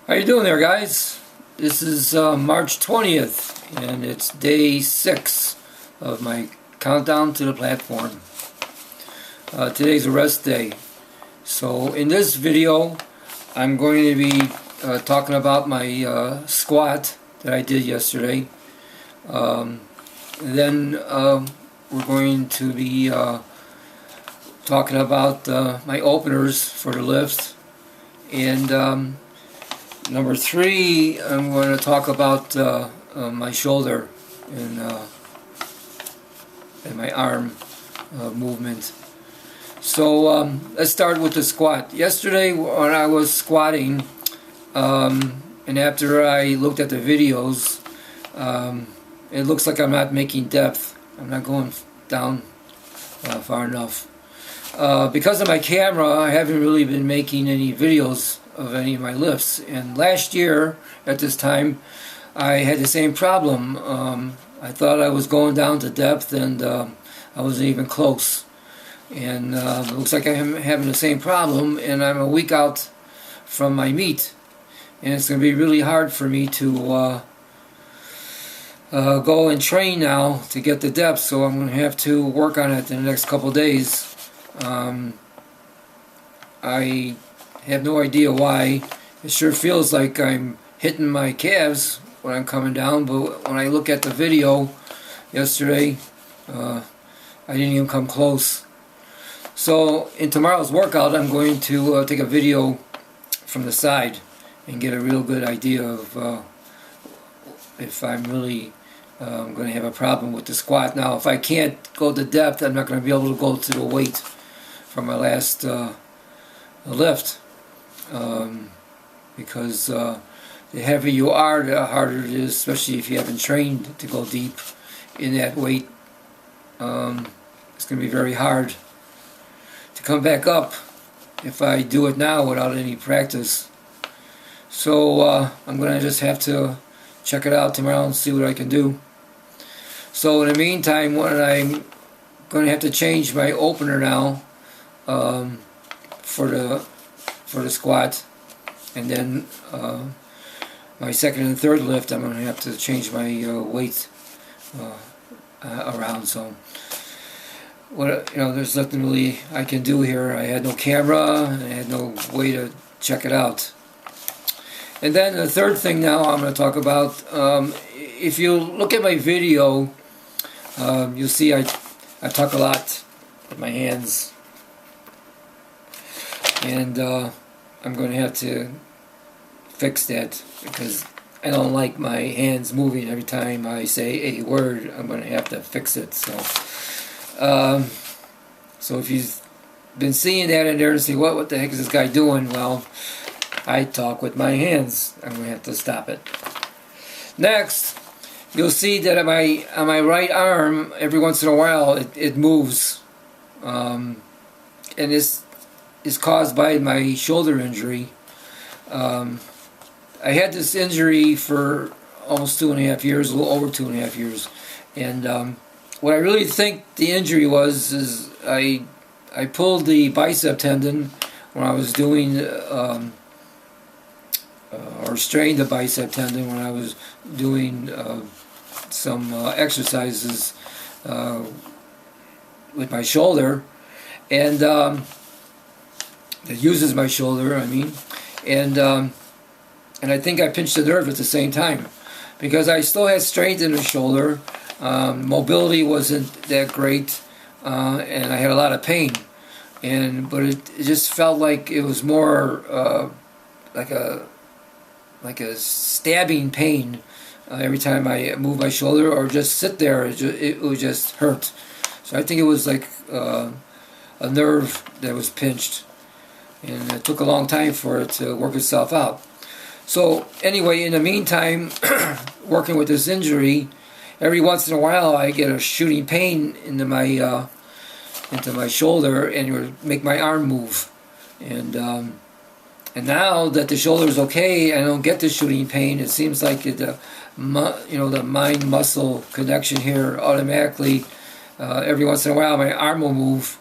How you doing there, guys? This is March 20th, and it's day 6 of my countdown to the platform. Today's a rest day. So in this video, I'm going to be talking about my squat that I did yesterday. Then we're going to be talking about my openers for the lifts. And number 3, I'm going to talk about my shoulder and my arm movement. So let's start with the squat. Yesterday when I was squatting, and after I looked at the videos, it looks like I'm not making depth. I'm not going down far enough. Because of my camera, I haven't really been making any videos of any of my lifts, and last year at this time I had the same problem. I thought I was going down to depth, and I wasn't even close, and it looks like I'm having the same problem, and I'm a week out from my meet, and it's going to be really hard for me to go and train now to get the depth, so I'm going to have to work on it in the next couple days. I have no idea why. It sure feels like I'm hitting my calves when I'm coming down, but when I look at the video yesterday, I didn't even come close. So in tomorrow's workout, I'm going to take a video from the side and get a real good idea of if I'm really going to have a problem with the squat. Now, if I can't go to depth, I'm not going to be able to go to the weight from my last lift. Because the heavier you are, the harder it is, especially if you haven't trained to go deep in that weight. It's going to be very hard to come back up if I do it now without any practice. So I'm going to just have to check it out tomorrow and see what I can do. So in the meantime, what I'm going to have to change my opener now for the squat, and then my second and third lift I'm going to have to change my weight around. So there's nothing really I can do here. I had no camera and I had no way to check it out. And then the third thing now I'm going to talk about, if you look at my video, you'll see I talk a lot with my hands, and I'm going to have to fix that because I don't like my hands moving every time I say a word. I'm going to have to fix it. So so if you've been seeing that in there and say, what the heck is this guy doing? Well, I talk with my hands. I'm going to have to stop it. Next, you'll see that on my right arm, every once in a while, it moves. And this is caused by my shoulder injury. I had this injury for almost 2.5 years, a little over 2.5 years. And what I really think the injury was is I pulled the bicep tendon when I was doing or strained the bicep tendon when I was doing some exercises with my shoulder, and it uses my shoulder, I mean, and I think I pinched the nerve at the same time, because I still had strength in the shoulder. Mobility wasn't that great, and I had a lot of pain, but it just felt like it was more like a stabbing pain every time I move my shoulder or just sit there. It would just hurt. So I think it was like a nerve that was pinched, and it took a long time for it to work itself out. So anyway, in the meantime, working with this injury, every once in a while I get a shooting pain into my shoulder, and it would make my arm move. And now that the shoulder is okay, I don't get the shooting pain. It seems like the mind-muscle connection here automatically. Every once in a while, my arm will move,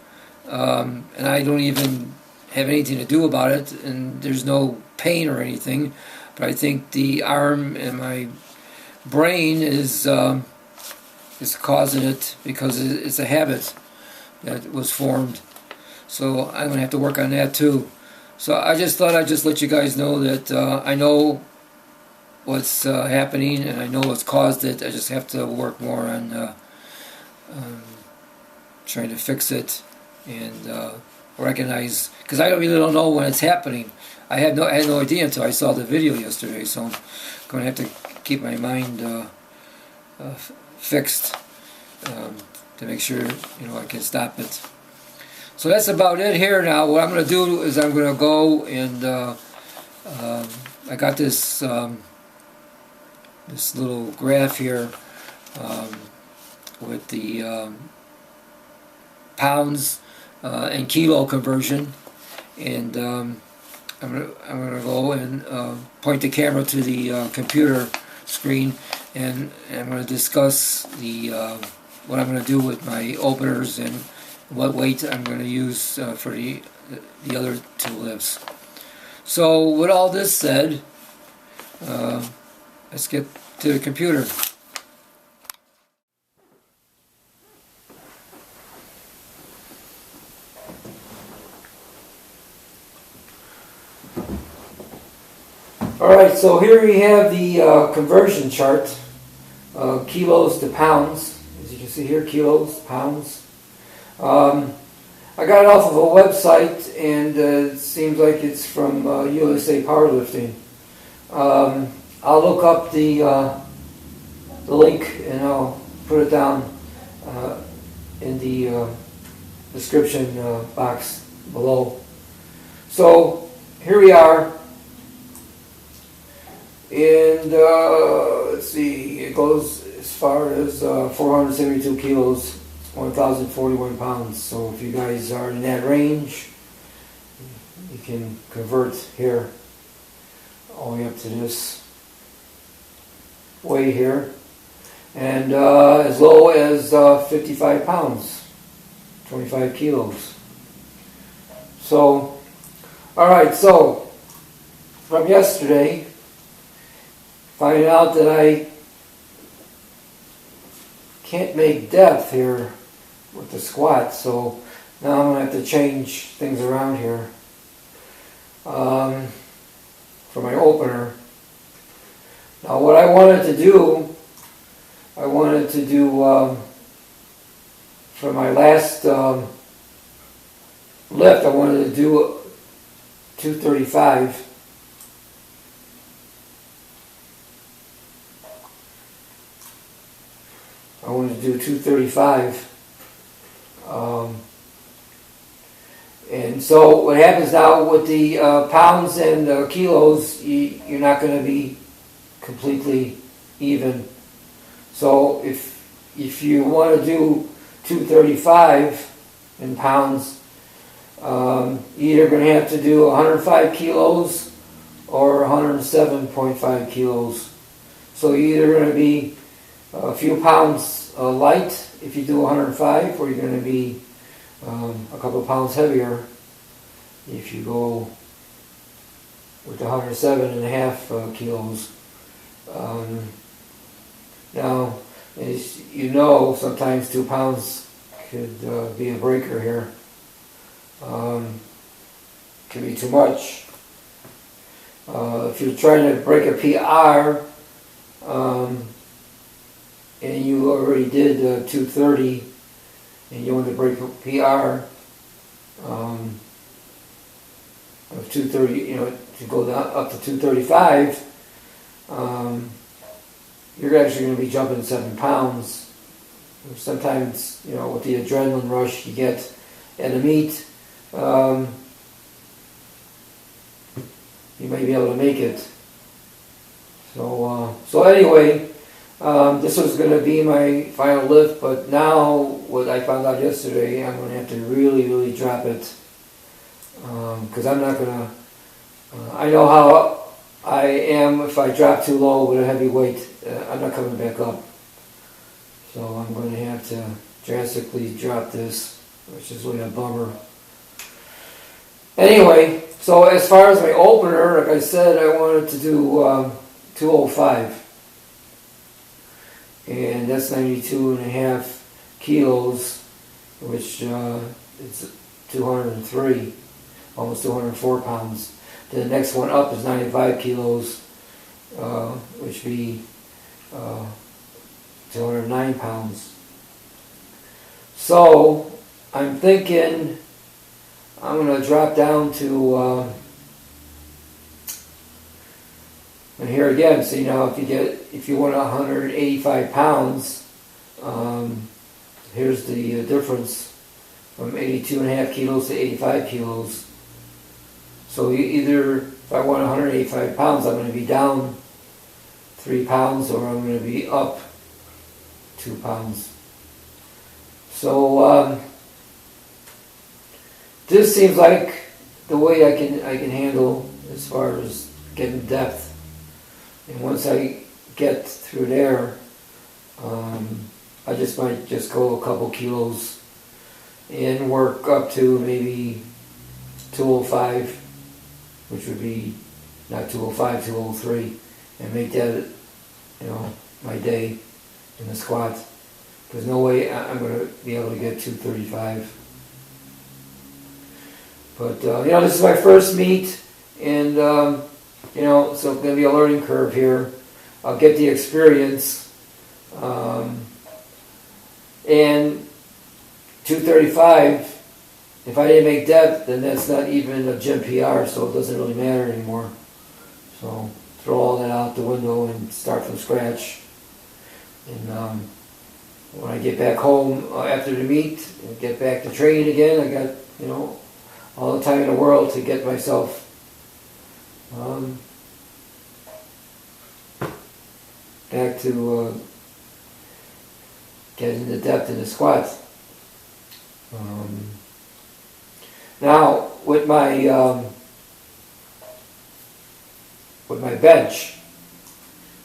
and I don't even have anything to do about it, and there's no pain or anything. But I think the arm and my brain is causing it, because it's a habit that was formed. So I'm going to have to work on that too. So I just thought I'd just let you guys know that I know what's happening, and I know what's caused it. I just have to work more on trying to fix it and recognize, because I really don't know when it's happening. I had no idea until I saw the video yesterday. So I'm going to have to keep my mind fixed to make sure I can stop it. So that's about it here now. What I'm going to do is I'm going to go and I got this this little graph here with the pounds and kilo conversion, and I'm gonna go and point the camera to the computer screen, and I'm going to discuss the what I'm going to do with my openers and what weight I'm going to use for the other two lifts. So with all this said, let's get to the computer. Alright, so here we have the conversion chart, kilos to pounds. As you can see here, kilos, pounds. I got it off of a website, and it seems like it's from USA Powerlifting. I'll look up the link, and I'll put it down in the description box below. So here we are, and let's see, it goes as far as 472 kilos, 1,041 pounds. So if you guys are in that range, you can convert here all the way up to this weight here, and as low as 55 pounds, 25 kilos. So, alright, so from yesterday, finding out that I can't make depth here with the squat, so now I'm going to have to change things around here for my opener. Now what I wanted to do for my last lift, I wanted to do 235. I wanted to do 235. And so what happens now with the pounds and kilos, you're not going to be completely even. So if you want to do 235 in pounds, you're either going to have to do 105 kilos or 107.5 kilos. So you're either going to be a few pounds light if you do 105, or you're going to be a couple of pounds heavier if you go with 107.5 kilos. Now, as you know, sometimes 2 pounds could be a breaker here. Could be too much. If you're trying to break a PR, and you already did 230, and you want to break a PR of 230, to go down up to 235, you're actually going to be jumping 7 pounds. Sometimes, with the adrenaline rush you get at a meet, you may be able to make it. So anyway, this was going to be my final lift, but now what I found out yesterday, I'm going to have to really, really drop it, because I'm not going to, I know how I am if I drop too low with a heavy weight. I'm not coming back up. So I'm going to have to drastically drop this, which is really a bummer. Anyway, So as far as my opener, like I said, I wanted to do 205. And that's 92.5 kilos, which it's 203, almost 204 pounds. The next one up is 95 kilos, which would be 209 pounds. So I'm thinking I'm going to drop down to, and here again, see now if you want 185 pounds, here's the difference from 82.5 kilos to 85 kilos. So either if I want 185 pounds, I'm going to be down 3 pounds, or I'm going to be up 2 pounds. So this seems like the way I can handle as far as getting depth. And once I get through there, I just might just go a couple kilos and work up to maybe 205, which would be not 205, 203, and make that, my day in the squat. There's no way I'm going to be able to get 235. But, this is my first meet, and, so it's going to be a learning curve here. I'll get the experience. And 235, if I didn't make depth, then that's not even a gym PR, so it doesn't really matter anymore. So throw all that out the window and start from scratch. And when I get back home after the meet and get back to training again, I got, all the time in the world to get myself back to getting the depth in the squats. Now with my bench,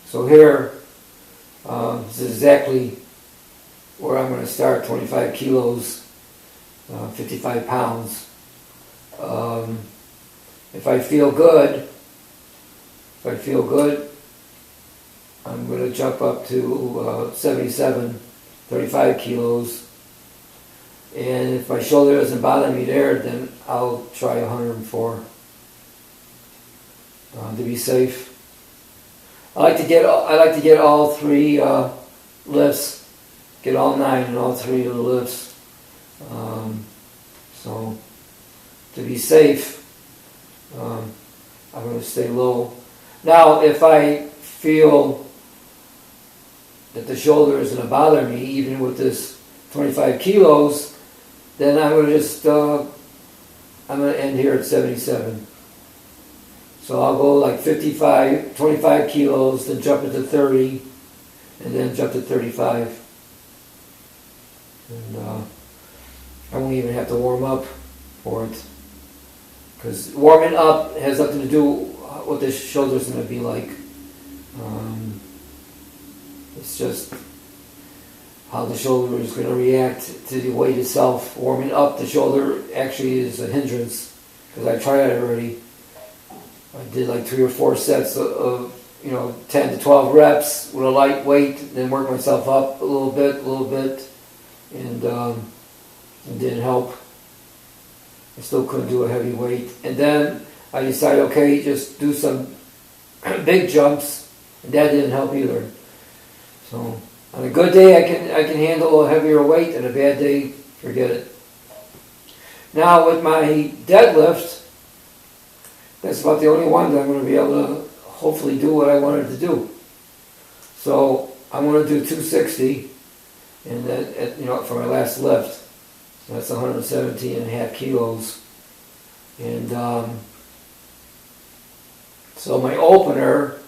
so here this is exactly where I'm going to start. 25 kilos, 55 pounds. If I feel good, I'm going to jump up to 77, 35 kilos. And if my shoulder doesn't bother me there, then I'll try 104 to be safe. I like to get all 3 lifts, get all 9 and all 3 of the lifts. So to be safe, I'm going to stay low. Now, if I feel that the shoulder is going to bother me, even with this 25 kilos, then I'm going to just, I'm going to end here at 77. So I'll go like 25 kilos, then jump into 30, and then jump to 35. And I won't even have to warm up for it. Because warming up has nothing to do with what the shoulder's going to be like. It's just how the shoulder is going to react to the weight itself. Warming up the shoulder actually is a hindrance, because I tried it already. I did like 3 or 4 sets of 10 to 12 reps with a light weight, then work myself up a little bit, and it didn't help. I still couldn't do a heavy weight. And then I decided, okay, just do some big jumps, and that didn't help either. So on a good day, I can handle a heavier weight, and a bad day, forget it. Now with my deadlift, that's about the only one that I'm going to be able to hopefully do what I wanted to do. So I'm going to do 260, and that for my last lift. So that's 117.5 kilos, and so my opener,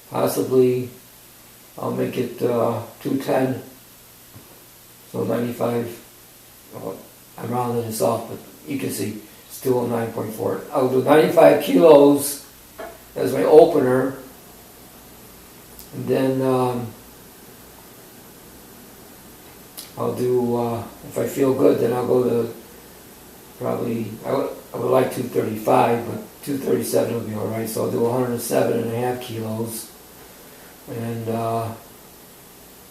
possibly I'll make it 210, so 95. Well, I'm rounding this off, but you can see it's 209.4. I'll do 95 kilos as my opener, and then I'll do, if I feel good, then I'll go to probably, I would like 235, but 237 would be alright, so I'll do 107.5 kilos, and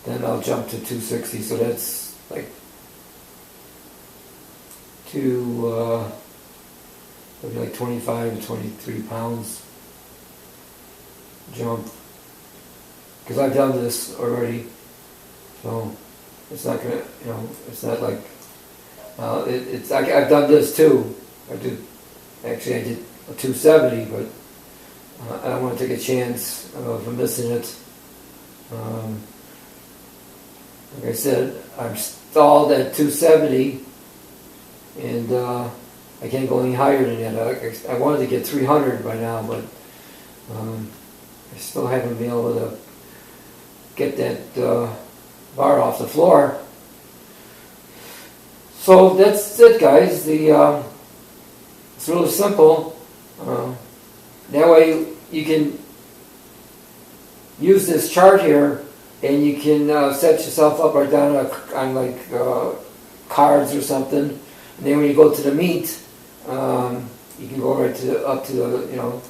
then I'll jump to 260, so that's like maybe like 25 to 23 pounds jump, because I've done this already, so it's not gonna, it's not like, I've done this too. I did a 270, but I don't want to take a chance of missing it. Like I said, I'm stalled at 270, and I can't go any higher than that. I wanted to get 300 by now, but I still haven't been able to get that bar off the floor. So that's it, guys. It's really simple. That way you can use this chart here, and you can set yourself up right down on like cards or something. And then when you go to the meet, you can go right up to the,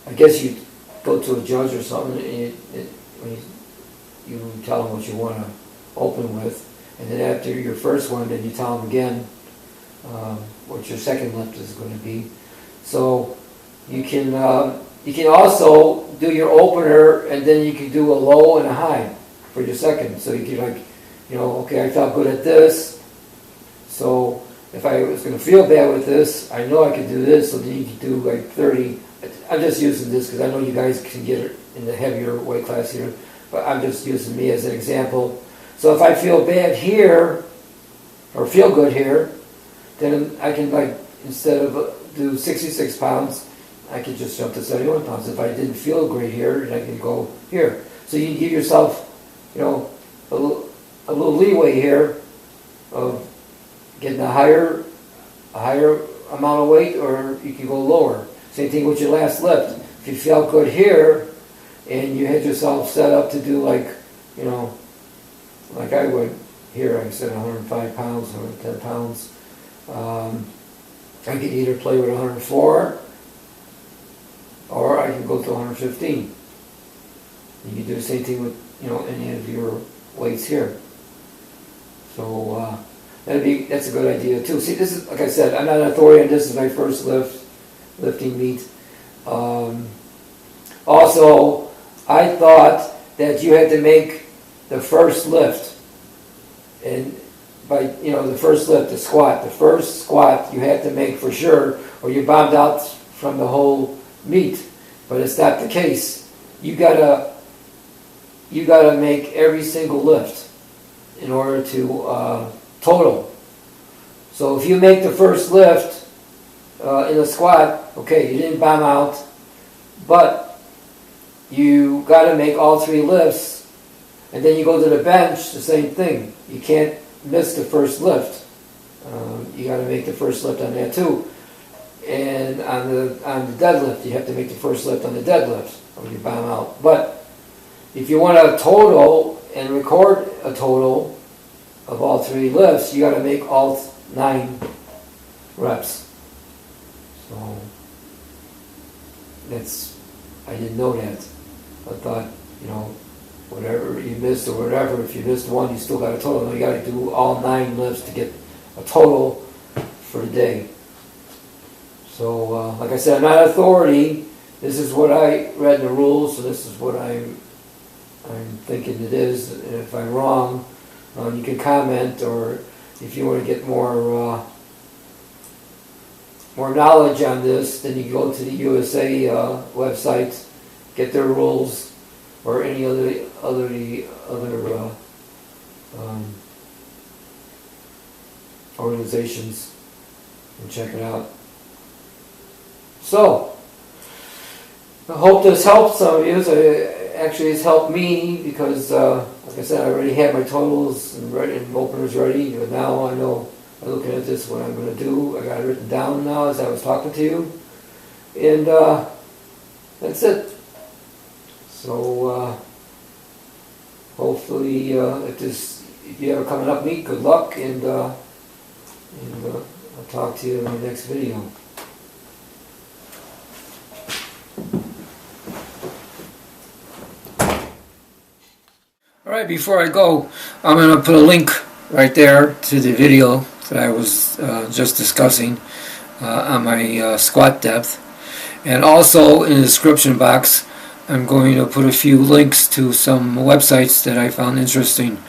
I guess you go to a judge or something, and you tell them what you want to open with. And then after your first one, then you tell them again what your second lift is going to be. So you can also do your opener, and then you can do a low and a high for your second. So you can okay, I felt good at this. So if I was going to feel bad with this, I know I could do this. So then you can do like 30. I'm just using this because I know you guys can get it in the heavier weight class here, but I'm just using me as an example. So if I feel bad here, or feel good here, then I can, like, instead of do 66 pounds, I can just jump to 71 pounds. If I didn't feel great here, then I can go here. So you give yourself, a little leeway here of getting a higher amount of weight, or you can go lower. Same thing with your last lift. If you felt good here, and you had yourself set up to do like I would here, I said 105 pounds, 110 pounds. I could either play with 104, or I can go to 115. You can do the same thing with any of your weights here. So that's a good idea too. See, this is, like I said, I'm not an authority, and this is my first lifting meet. Also, I thought that you had to make the first lift, and by the first lift, the first squat you had to make for sure, or you bombed out from the whole meet. But it's not the case. You gotta make every single lift in order to total. So if you make the first lift in a squat, okay, you didn't bomb out, but you got to make all 3 lifts, and then you go to the bench, the same thing. You can't miss the first lift. You got to make the first lift on that too. And on the deadlift, you have to make the first lift on the deadlift, or you bomb out. But if you want a total and record a total of all 3 lifts, you got to make all 9 reps. So I didn't know that. I thought, whatever you missed or whatever, if you missed one, you still got a total. No, you got to do all 9 lifts to get a total for the day. So, like I said, I'm not authority. This is what I read in the rules, so this is what I'm thinking it is. And if I'm wrong, you can comment, or if you want to get more knowledge on this, then you can go to the USA website, get their rules, or any other organizations, and check it out. So, I hope this helps some of you. Actually, it's helped me because, like I said, I already had my totals and openers ready. But now I know, I'm looking at this, what I'm going to do. I got it written down now as I was talking to you. And that's it. So, hopefully, if you have a coming up meet, good luck. And I'll talk to you in my next video. Alright, before I go, I'm going to put a link right there to the video that I was just discussing on my squat depth. And also in the description box, I'm going to put a few links to some websites that I found interesting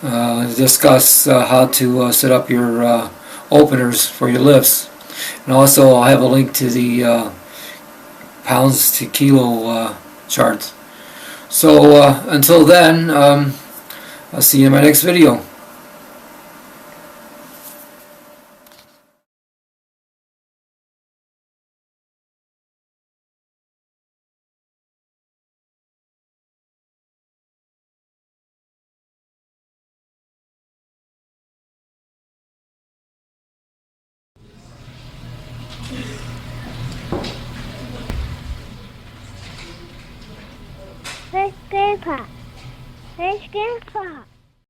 to discuss how to set up your openers for your lifts. And also I'll have a link to the pounds to kilo chart. So until then, I'll see you in my next video. Where's Grandpa? Where's Grandpa?